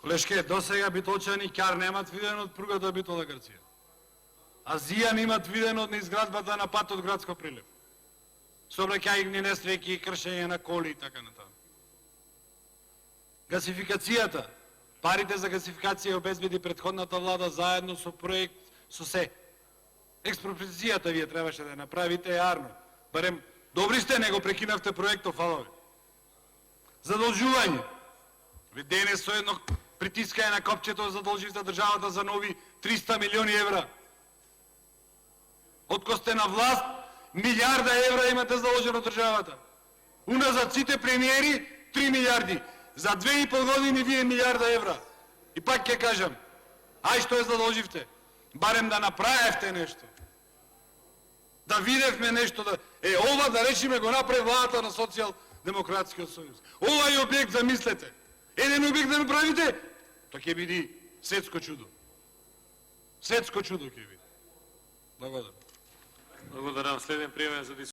Колешке, досега Битолчани ќар немат видено од пругата Битола Грција. А Зијан имат видено од изградбата на патот Градско Прилеп. Сообраќајни несреќи, кршење на коли и така натаму. Гасификацијата, парите за гасификација обезбеди претходната влада заедно со проект со се. Експроприацијата вие требаше да ја направите јарно. Барем добри сте, него прекинавте проектот, фала ви. Задолжување. Ви денес со едно притискање на копчето задолживте државата за нови 300 милиони евра. Откако сте на власт, милиарда евра имате заложено државата. Уназад сите премиери 3 милиарди. За 2,5 години вие милиарда евра. И пак ќе кажам, ај што ја задолживте, барем да направевте нешто. Да видевме нешто, ова да речиме го направи владата на Социјал-демократскиот сојуз. Овај објект замислете. Еден објект да направите, тоа ќе биде светско чудо. Светско чудо ќе биде. Благодарам. Благодарам. Следен пријавен за